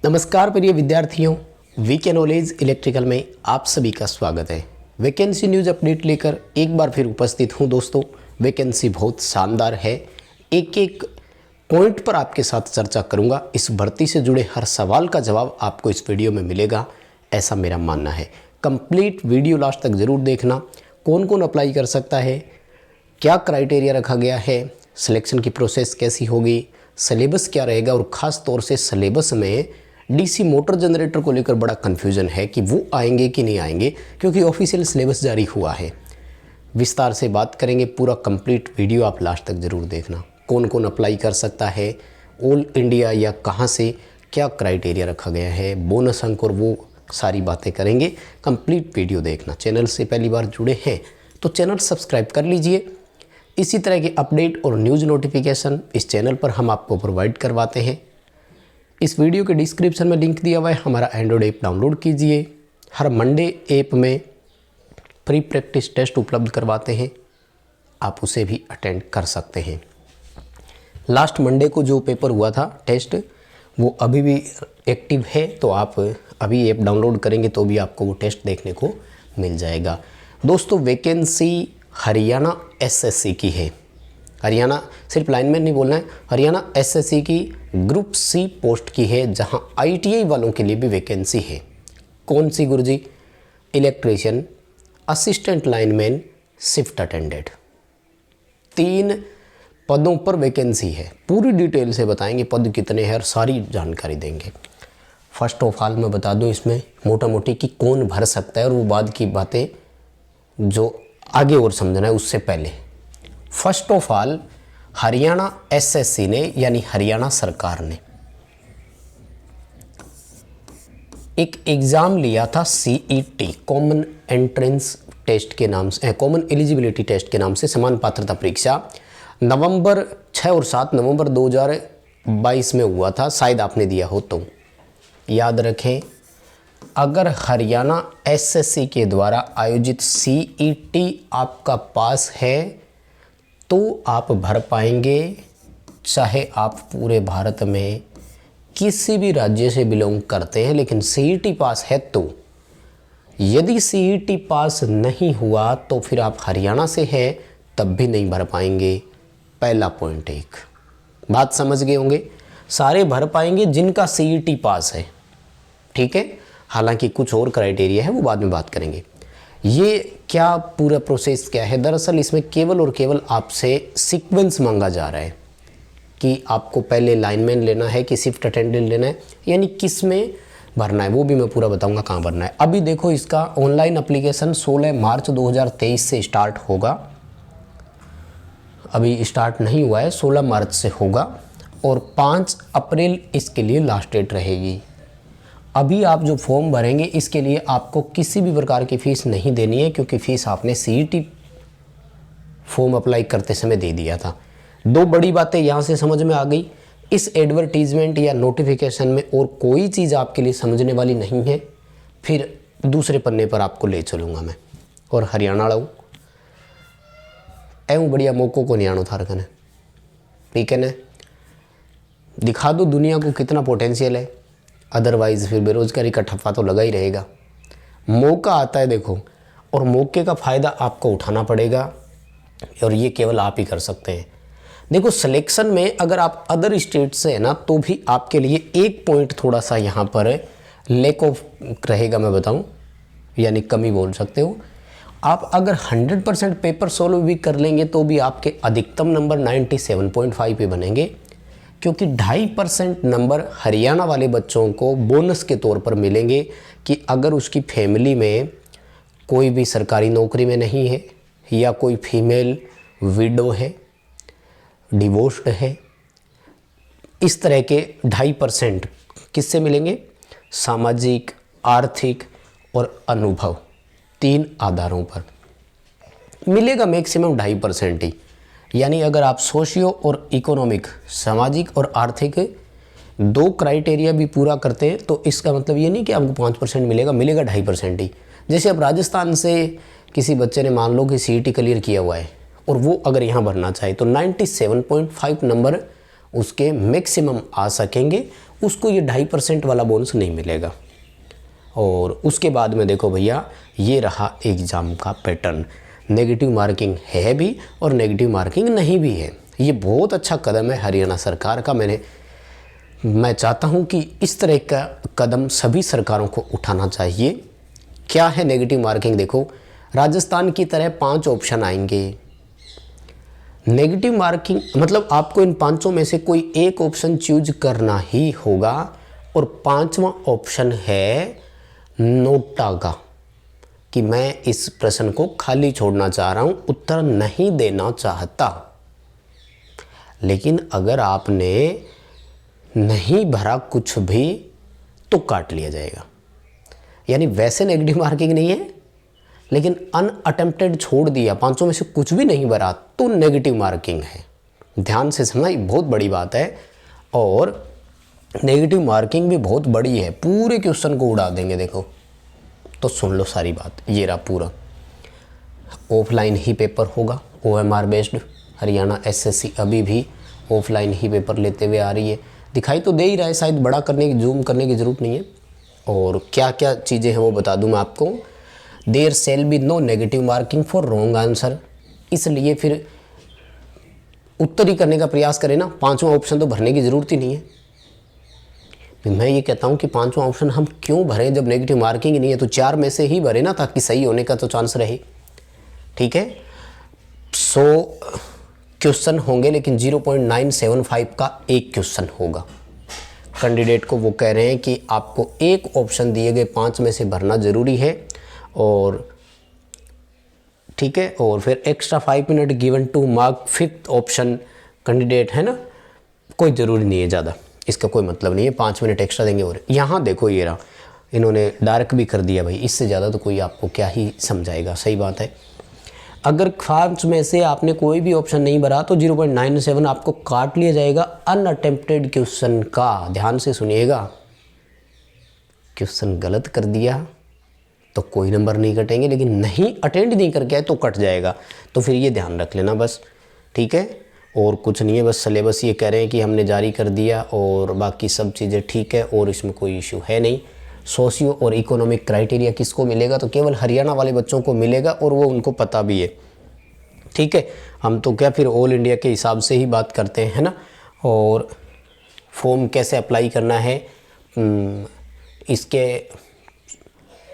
नमस्कार प्रिय विद्यार्थियों, वीके नॉलेज इलेक्ट्रिकल में आप सभी का स्वागत है। वैकेंसी न्यूज़ अपडेट लेकर एक बार फिर उपस्थित हूं दोस्तों। वैकेंसी बहुत शानदार है, एक एक पॉइंट पर आपके साथ चर्चा करूंगा। इस भर्ती से जुड़े हर सवाल का जवाब आपको इस वीडियो में मिलेगा, ऐसा मेरा मानना है। कंप्लीट वीडियो लास्ट तक ज़रूर देखना। कौन कौन अप्लाई कर सकता है, क्या क्राइटेरिया रखा गया है, सिलेक्शन की प्रोसेस कैसी होगी, सिलेबस क्या रहेगा, और ख़ास तौर से सिलेबस में डीसी मोटर जनरेटर को लेकर बड़ा कन्फ्यूजन है कि वो आएंगे कि नहीं आएंगे, क्योंकि ऑफिशियल सिलेबस जारी हुआ है। विस्तार से बात करेंगे, पूरा कंप्लीट वीडियो आप लास्ट तक ज़रूर देखना। कौन कौन अप्लाई कर सकता है, ऑल इंडिया या कहाँ से, क्या क्राइटेरिया रखा गया है, बोनस अंक, और वो सारी बातें करेंगे। कंप्लीट वीडियो देखना। चैनल से पहली बार जुड़े हैं तो चैनल सब्सक्राइब कर लीजिए। इसी तरह के अपडेट और न्यूज़ नोटिफिकेशन इस चैनल पर हम आपको प्रोवाइड करवाते हैं। इस वीडियो के डिस्क्रिप्शन में लिंक दिया हुआ है, हमारा एंड्रॉयड ऐप डाउनलोड कीजिए। हर मंडे ऐप में प्री प्रैक्टिस टेस्ट उपलब्ध करवाते हैं, आप उसे भी अटेंड कर सकते हैं। लास्ट मंडे को जो पेपर हुआ था टेस्ट, वो अभी भी एक्टिव है, तो आप अभी ऐप डाउनलोड करेंगे तो भी आपको वो टेस्ट देखने को मिल जाएगा। दोस्तों, वैकेंसी हरियाणा एसएससी की है। हरियाणा सिर्फ लाइनमैन नहीं बोलना है, हरियाणा एसएससी की ग्रुप सी पोस्ट की है, जहां आईटीआई वालों के लिए भी वैकेंसी है। कौन सी गुरुजी? Electrician, assistant lineman, shift attendant, 3 पदों पर वैकेंसी है। पूरी डिटेल से बताएंगे पद कितने हैं और सारी जानकारी देंगे। फर्स्ट ऑफ ऑल मैं बता दूं इसमें मोटा मोटी कि कौन भर सकता है, और वो बाद की बातें जो आगे और समझना है उससे पहले। First of all, Haryana SSC ने यानी हरियाणा सरकार ने एक एग्ज़ाम लिया था, सीईटी कॉमन एंट्रेंस टेस्ट के नाम से, कॉमन एलिजिबिलिटी टेस्ट के नाम से, समान पात्रता परीक्षा। नवंबर 6 और 7 नवंबर 2022 में हुआ था, शायद आपने दिया हो तो याद रखें। अगर हरियाणा एसएससी के द्वारा आयोजित सीईटी आपका पास है तो आप भर पाएंगे, चाहे आप पूरे भारत में किसी भी राज्य से बिलोंग करते हैं, लेकिन सीईटी पास है तो। यदि सीईटी पास नहीं हुआ तो फिर आप हरियाणा से हैं तब भी नहीं भर पाएंगे। पहला पॉइंट, एक बात समझ गए होंगे, सारे भर पाएंगे जिनका सीईटी पास है, ठीक है। हालांकि कुछ और क्राइटेरिया है, वो बाद में बात करेंगे। ये क्या पूरा प्रोसेस क्या है? दरअसल इसमें केवल और केवल आपसे सीक्वेंस मांगा जा रहा है कि आपको पहले लाइनमैन लेना है कि शिफ्ट अटेंडेंट लेना है, यानी किस में भरना है, वो भी मैं पूरा बताऊंगा कहाँ भरना है। अभी देखो, इसका ऑनलाइन एप्लीकेशन 16 मार्च 2023 से स्टार्ट होगा। अभी स्टार्ट नहीं हुआ है, 16 मार्च से होगा, और 5 अप्रैल इसके लिए लास्ट डेट रहेगी। अभी आप जो फॉर्म भरेंगे इसके लिए आपको किसी भी प्रकार की फ़ीस नहीं देनी है, क्योंकि फ़ीस आपने सीईटी फॉर्म अप्लाई करते समय दे दिया था। 2 बड़ी बातें यहाँ से समझ में आ गई। इस एडवर्टीजमेंट या नोटिफिकेशन में और कोई चीज़ आपके लिए समझने वाली नहीं है। फिर दूसरे पन्ने पर आपको ले चलूँगा मैं। और हरियाणा लाऊँ एवं बढ़िया मौक़ों को नियाणो था रखना, ठीक है ना। दिखा दो दुनिया को कितना पोटेंशियल है, अदरवाइज़ फिर बेरोज़गारी का ठप्पा तो लगा ही रहेगा। मौका आता है देखो, और मौके का फ़ायदा आपको उठाना पड़ेगा, और ये केवल आप ही कर सकते हैं। देखो, सिलेक्शन में अगर आप अदर स्टेट से है ना, तो भी आपके लिए एक पॉइंट थोड़ा सा यहाँ पर लैक ऑफ रहेगा, मैं बताऊँ, यानी कमी बोल सकते हो। आप अगर 100% पेपर सोल्व भी कर लेंगे तो भी आपके अधिकतम नंबर 97.5 पे बनेंगे, क्योंकि 2.5% नंबर हरियाणा वाले बच्चों को बोनस के तौर पर मिलेंगे कि अगर उसकी फैमिली में कोई भी सरकारी नौकरी में नहीं है, या कोई फीमेल विडो है, डिवोर्स्ड है, इस तरह के 2.5% किससे मिलेंगे? सामाजिक, आर्थिक और अनुभव, 3 आधारों पर मिलेगा। मैक्सिमम 2.5% ही, यानी अगर आप सोशियो और इकोनॉमिक, सामाजिक और आर्थिक 2 क्राइटेरिया भी पूरा करते हैं तो इसका मतलब ये नहीं कि आपको 5% मिलेगा, मिलेगा 2.5% ही। जैसे अब राजस्थान से किसी बच्चे ने मान लो कि सीईटी क्लियर किया हुआ है, और वो अगर यहाँ भरना चाहे तो 97.5 नंबर उसके मैक्सिमम आ सकेंगे, उसको ये 2.5% वाला बोनस नहीं मिलेगा। और उसके बाद में देखो भैया, ये रहा एग्ज़ाम का पैटर्न। नेगेटिव मार्किंग है भी और नेगेटिव मार्किंग नहीं भी है। ये बहुत अच्छा कदम है हरियाणा सरकार का। मैं चाहता हूँ कि इस तरह का कदम सभी सरकारों को उठाना चाहिए। क्या है नेगेटिव मार्किंग? देखो, राजस्थान की तरह 5 ऑप्शन आएंगे। नेगेटिव मार्किंग मतलब आपको इन 5 में से कोई एक ऑप्शन चूज करना ही होगा, और 5वां ऑप्शन है नोटा का, कि मैं इस प्रश्न को खाली छोड़ना चाह रहा हूँ, उत्तर नहीं देना चाहता। लेकिन अगर आपने नहीं भरा कुछ भी तो काट लिया जाएगा। यानी वैसे नेगेटिव मार्किंग नहीं है, लेकिन अनअटेम्प्टेड छोड़ दिया, 5 में से कुछ भी नहीं भरा तो नेगेटिव मार्किंग है। ध्यान से समझना, ये बहुत बड़ी बात है। और नेगेटिव मार्किंग भी बहुत बड़ी है, पूरे क्वेश्चन को उड़ा देंगे। देखो तो सुन लो सारी बात, ये रहा पूरा। ऑफलाइन ही पेपर होगा, OMR बेस्ड। हरियाणा SSC अभी भी ऑफलाइन ही पेपर लेते हुए आ रही है। दिखाई तो दे ही रहा है, शायद बड़ा करने की, जूम करने की ज़रूरत नहीं है। और क्या क्या चीज़ें हैं वो बता दूं मैं आपको। There shall be no negative marking for wrong answer. इसलिए फिर उत्तर ही करने का प्रयास करें ना, 5वां ऑप्शन तो भरने की ज़रूरत ही नहीं है। मैं ये कहता हूँ कि 5वां ऑप्शन हम क्यों भरें जब नेगेटिव मार्किंग ही नहीं है, तो 4 में से ही भरें ना, ताकि सही होने का तो चांस रहे। ठीक है, 100 क्वेश्चन होंगे, लेकिन 0.975 का एक क्वेश्चन होगा। कैंडिडेट को वो कह रहे हैं कि आपको एक ऑप्शन दिए गए 5 में से भरना ज़रूरी है, और ठीक है, और फिर extra 5 minute given to mark 5th option candidate, है ना। कोई ज़रूरी नहीं है ज़्यादा, इसका कोई मतलब नहीं है, 5 मिनट एक्स्ट्रा देंगे। और यहाँ देखो ये रहा, इन्होंने डार्क भी कर दिया भाई, इससे ज़्यादा तो कोई आपको क्या ही समझाएगा। सही बात है। अगर 5 में से आपने कोई भी ऑप्शन नहीं भरा तो 0.97 आपको काट लिया जाएगा अनअटेम्प्टेड क्वेश्चन का। ध्यान से सुनिएगा, क्वेश्चन गलत कर दिया तो कोई नंबर नहीं कटेंगे, लेकिन नहीं अटेंड नहीं करके आए तो कट जाएगा। तो फिर ये ध्यान रख लेना बस, ठीक है। और कुछ नहीं है, बस सिलेबस ये कह रहे हैं कि हमने जारी कर दिया, और बाकी सब चीज़ें ठीक है, और इसमें कोई इशू है नहीं। सोशियो और इकोनॉमिक क्राइटेरिया किसको मिलेगा? तो केवल हरियाणा वाले बच्चों को मिलेगा, और वो उनको पता भी है। ठीक है, हम तो क्या फिर ऑल इंडिया के हिसाब से ही बात करते हैं, है ना। और फॉर्म कैसे अप्लाई करना है, इसके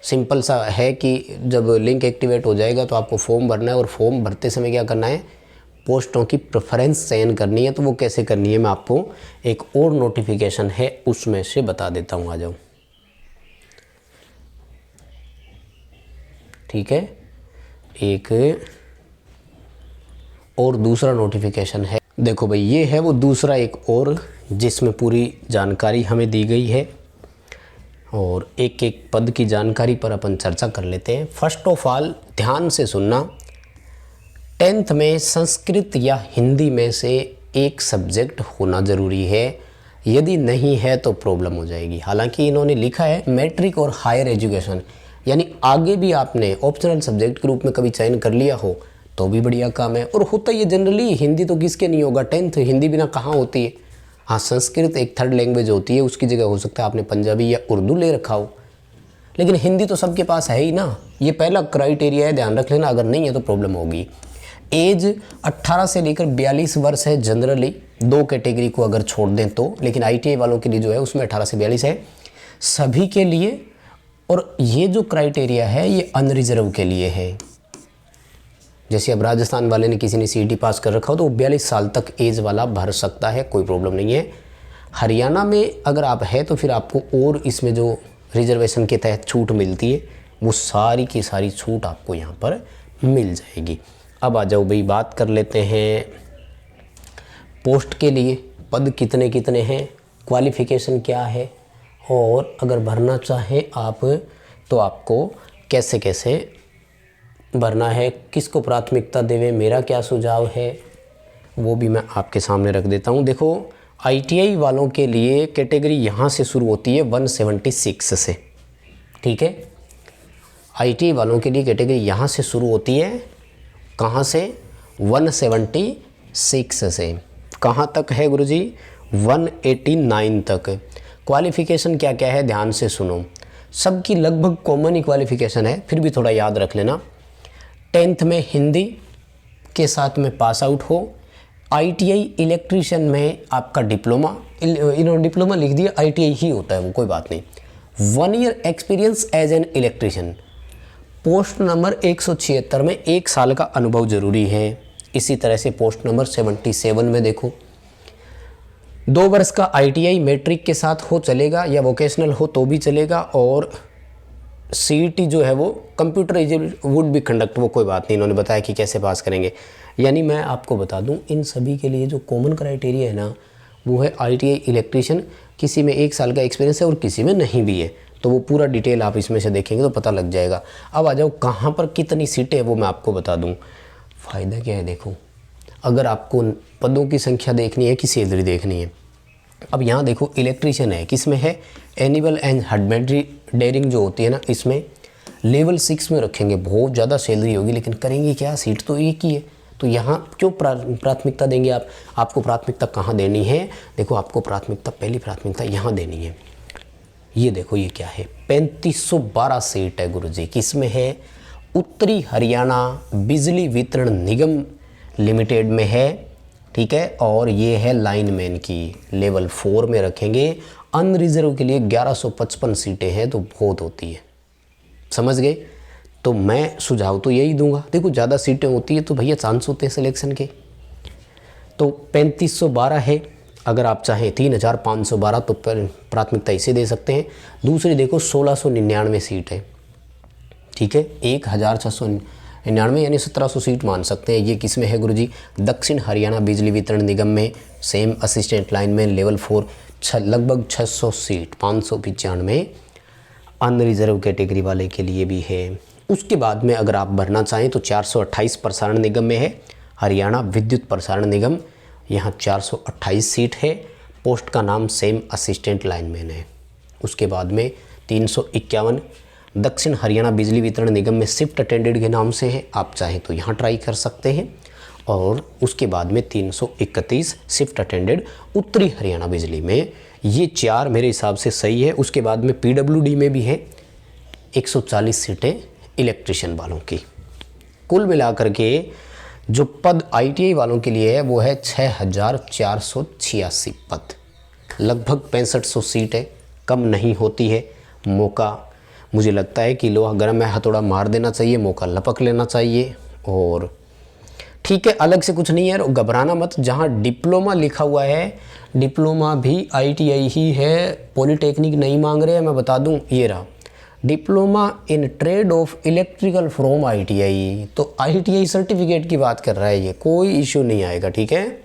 सिंपल सा है कि जब लिंक एक्टिवेट हो जाएगा तो आपको फॉर्म भरना है, और फॉर्म भरते समय क्या करना है, पोस्टों की प्रेफरेंस चयन करनी है। तो वो कैसे करनी है मैं आपको एक और नोटिफिकेशन है उसमें से बता देता हूँ, आ जाओ। ठीक है, एक और दूसरा नोटिफिकेशन है। देखो भाई, ये है वो दूसरा एक और, जिसमें पूरी जानकारी हमें दी गई है, और एक एक पद की जानकारी पर अपन चर्चा कर लेते हैं। फर्स्ट ऑफ ऑल ध्यान से सुनना, 10th में संस्कृत या हिंदी में से एक सब्जेक्ट होना ज़रूरी है। यदि नहीं है तो प्रॉब्लम हो जाएगी। हालांकि इन्होंने लिखा है मैट्रिक और हायर एजुकेशन, यानी आगे भी आपने ऑप्शनल सब्जेक्ट के रूप में कभी चयन कर लिया हो तो भी बढ़िया काम है। और होता ये जनरली, हिंदी तो किसके नहीं होगा, 10th हिंदी बिना कहाँ होती है। हाँ, संस्कृत एक थर्ड लैंग्वेज होती है, उसकी जगह हो सकता है आपने पंजाबी या उर्दू ले रखा हो, लेकिन हिंदी तो सबके पास है ही ना। ये पहला क्राइटेरिया है, ध्यान रख लेना, अगर नहीं है तो प्रॉब्लम होगी। एज 18 से लेकर 42 वर्ष है जनरली, 2 कैटेगरी को अगर छोड़ दें तो, लेकिन ITI वालों के लिए जो है उसमें 18 से 42 है सभी के लिए। और ये जो क्राइटेरिया है ये अनरिजर्व के लिए है। जैसे अब राजस्थान वाले ने, किसी ने CET पास कर रखा हो तो 42 साल तक एज वाला भर सकता है, कोई प्रॉब्लम नहीं है। हरियाणा में अगर आप है तो फिर आपको और इसमें जो रिजर्वेशन के तहत छूट मिलती है वो सारी की सारी छूट आपको यहाँ पर मिल जाएगी। अब आ जाओ भाई, बात कर लेते हैं पोस्ट के लिए पद कितने कितने हैं, क्वालिफ़िकेशन क्या है, और अगर भरना चाहें आप तो आपको कैसे कैसे भरना है, किसको प्राथमिकता देवें, मेरा क्या सुझाव है, वो भी मैं आपके सामने रख देता हूँ। देखो, ITI वालों के लिए कैटेगरी यहाँ से शुरू होती है 176 से, ठीक है। ITI वालों के लिए कैटेगरी यहाँ से शुरू होती है, कहाँ से, 176 से। कहाँ तक है गुरुजी? 189 तक। क्वालिफ़िकेशन क्या क्या है ध्यान से सुनो, सबकी लगभग कॉमन ही क्वालिफ़िकेशन है, फिर भी थोड़ा याद रख लेना। 10th में हिंदी के साथ में पास आउट हो, ITI इलेक्ट्रीशियन में आपका डिप्लोमा, इन्होंने डिप्लोमा लिख दिया, ITI ही होता है वो, कोई बात नहीं। 1 year experience as an electrician. Post number 176 में 1 साल का अनुभव ज़रूरी है। इसी तरह से पोस्ट नंबर 77 में देखो 2 वर्ष का ITI मैट्रिक के साथ हो चलेगा या वोकेशनल हो तो भी चलेगा, और CET जो है वो कंप्यूटर वुड भी कंडक्ट, वो कोई बात नहीं, इन्होंने बताया कि कैसे पास करेंगे। यानी मैं आपको बता दूं इन सभी के लिए जो कॉमन क्राइटेरिया है ना वो है ITI इलेक्ट्रीशियन, किसी में 1 साल का एक्सपीरियंस है और किसी में नहीं भी है, तो वो पूरा डिटेल आप इसमें से देखेंगे तो पता लग जाएगा। अब आ जाओ कहाँ पर कितनी सीटें है वो मैं आपको बता दूँ। फ़ायदा क्या है देखो, अगर आपको पदों की संख्या देखनी है कि सैलरी देखनी है, अब यहाँ देखो इलेक्ट्रीशियन है, किस में है? एनिमल एंड हस्बेंड्री डेयरिंग जो होती है ना, इसमें लेवल 6 में रखेंगे, बहुत ज़्यादा सैलरी होगी, लेकिन करेंगे क्या? सीट तो एक ही है, तो यहाँ क्यों प्राथमिकता देंगे आप? आपको प्राथमिकता कहाँ देनी है? देखो आपको प्राथमिकता, पहली प्राथमिकता यहाँ देनी है। ये देखो ये क्या है? 3512 सीट है गुरुजी, किस में है? उत्तरी हरियाणा बिजली वितरण निगम लिमिटेड में है, ठीक है। और ये है लाइनमैन की, लेवल 4 में रखेंगे। अनरिजर्व के लिए 1155 सीटें हैं, तो बहुत होती है, समझ गए? तो मैं सुझाव तो यही दूंगा, देखो ज़्यादा सीटें होती है तो भैया चांस होते हैं सिलेक्शन के। तो 3512 है, अगर आप चाहें 3512 तो प्राथमिकता इसे दे सकते हैं। दूसरी देखो 1699 सीट है, ठीक है, 1699 यानी 1700 सीट मान सकते हैं। ये किस में है गुरुजी? दक्षिण हरियाणा बिजली वितरण निगम में, सेम असिस्टेंट लाइनमैन लेवल 4, लगभग 600 सीट, 595 अनरिजर्व कैटेगरी वाले के लिए भी है। उसके बाद में अगर आप भरना चाहें तो 428 प्रसारण निगम में है, हरियाणा विद्युत प्रसारण निगम, यहाँ 428 सीट है। पोस्ट का नाम सेम असिस्टेंट लाइनमैन है। उसके बाद में 351 दक्षिण हरियाणा बिजली वितरण निगम में शिफ्ट अटेंडेंट के नाम से है, आप चाहें तो यहाँ ट्राई कर सकते हैं। और उसके बाद में 331 शिफ्ट अटेंडेंट उत्तरी हरियाणा बिजली में, ये 4 मेरे हिसाब से सही है। उसके बाद में PWD में भी है 140 सीटें इलेक्ट्रिशियन वालों की। कुल मिलाकर के जो पद ITI वालों के लिए है वो है 6486 पद, लगभग 6500 सीटें, कम नहीं होती है। मौका मुझे लगता है कि लोहा गर्म में हथौड़ा मार देना चाहिए, मौका लपक लेना चाहिए। और ठीक है, अलग से कुछ नहीं है, घबराना मत। जहाँ डिप्लोमा लिखा हुआ है, डिप्लोमा भी ITI ही है, पॉलीटेक्निक नहीं मांग रहे हैं, मैं बता दूं, ये रहा diploma in trade off electrical from ITI, तो ITI सर्टिफिकेट की बात कर रहा है, ये कोई इश्यू नहीं आएगा, ठीक है,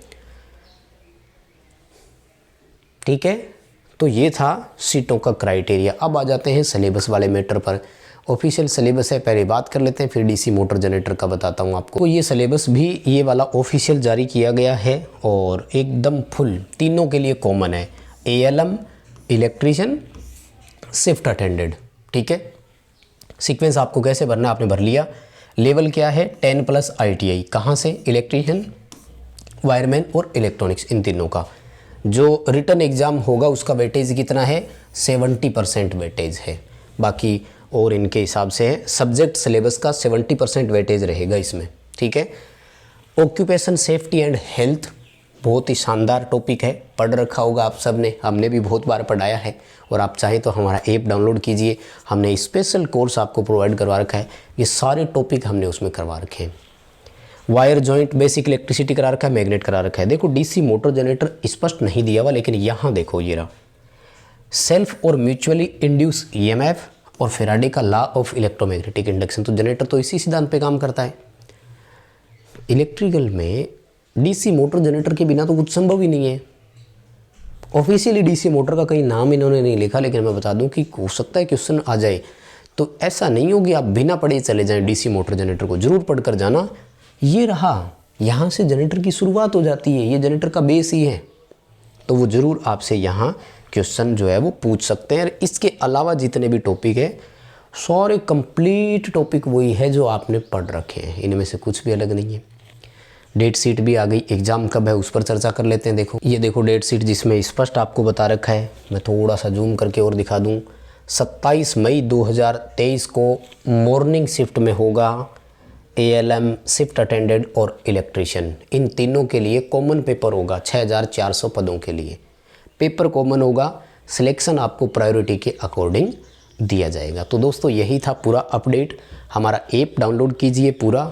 ठीक है। तो ये था सीटों का क्राइटेरिया। अब आ जाते हैं सिलेबस वाले मैटर पर। ऑफिशियल सिलेबस है, पहले बात कर लेते हैं, फिर DC मोटर जनरेटर का बताता हूँ आपको। ये सिलेबस भी ये वाला ऑफिशियल जारी किया गया है और एकदम फुल तीनों के लिए कॉमन है, ALM, इलेक्ट्रीशियन, शिफ्ट अटेंडेंट, ठीक है। सीक्वेंस आपको कैसे भरना, आपने भर लिया। लेवल क्या है? 10+ ITI, कहाँ से? इलेक्ट्रीशियन, वायरमैन और इलेक्ट्रॉनिक्स, इन तीनों का। जो रिटर्न एग्ज़ाम होगा उसका वेटेज कितना है? 70% वेटेज है। बाकी और इनके हिसाब से है, सब्जेक्ट सिलेबस का 70% वेटेज रहेगा इसमें, ठीक है। ऑक्यूपेशन सेफ्टी एंड हेल्थ बहुत ही शानदार टॉपिक है, पढ़ रखा होगा आप सब ने, हमने भी बहुत बार पढ़ाया है। और आप चाहें तो हमारा ऐप डाउनलोड कीजिए, हमने स्पेशल कोर्स आपको प्रोवाइड करवा रखा है, ये सारे टॉपिक हमने उसमें करवा रखे हैं। वायर जॉइंट बेसिक इलेक्ट्रिसिटी करा रखा है, मैग्नेट करा रखा है। देखो DC मोटर जनरेटर स्पष्ट नहीं दिया हुआ, लेकिन यहाँ देखो ये रहा, सेल्फ और म्यूचुअली इंड्यूस EMF और फेराडे का लॉ ऑफ इलेक्ट्रोमैग्नेटिक इंडक्शन, तो जनरेटर तो इसी सिद्धांत पे काम करता है। इलेक्ट्रिकल में DC मोटर जनरेटर के बिना तो कुछ संभव ही नहीं है। ऑफिशियली DC मोटर का कहीं नाम इन्होंने नहीं लिखा, लेकिन मैं बता दूं कि हो सकता है क्वेश्चन आ जाए, तो ऐसा नहीं हो कि आप बिना पढ़े चले जाएं DC मोटर जनरेटर को, जरूर पढ़ कर जाना। ये रहा, यहाँ से जनरेटर की शुरुआत हो जाती है, ये जनरेटर का बेस ही है, तो वो ज़रूर आपसे यहाँ क्वेश्चन जो है वो पूछ सकते हैं। इसके अलावा जितने भी टॉपिक है सारे कंप्लीट टॉपिक वही है जो आपने पढ़ रखे हैं, इनमें से कुछ भी अलग नहीं है। डेट शीट भी आ गई, एग्ज़ाम कब है उस पर चर्चा कर लेते हैं। देखो ये देखो डेट शीट जिसमें स्पष्ट आपको बता रखा है, मैं थोड़ा सा जूम करके और दिखा दूँ। 27 मई 2023 को मॉर्निंग शिफ्ट में होगा ALM, शिफ्ट अटेंडेंट और इलेक्ट्रीशियन, इन तीनों के लिए कॉमन पेपर होगा 6400 पदों के लिए। पेपर कॉमन होगा, सिलेक्शन आपको प्रायोरिटी के अकॉर्डिंग दिया जाएगा। तो दोस्तों यही था पूरा अपडेट। हमारा ऐप डाउनलोड कीजिए पूरा,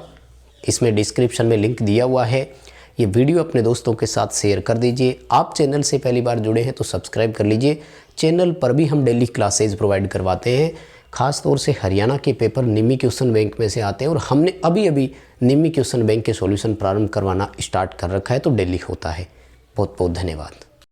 इसमें डिस्क्रिप्शन में लिंक दिया हुआ है। ये वीडियो अपने दोस्तों के साथ शेयर कर दीजिए। आप चैनल से पहली बार जुड़े हैं तो सब्सक्राइब कर लीजिए। चैनल पर भी हम डेली क्लासेज प्रोवाइड करवाते हैं। खास तौर से हरियाणा के पेपर निम्मी क्वेश्चन बैंक में से आते हैं और हमने अभी निम्मी क्वेश्चन बैंक के सॉल्यूशन प्रारंभ करवाना स्टार्ट कर रखा है, तो डेली होता है। बहुत बहुत धन्यवाद।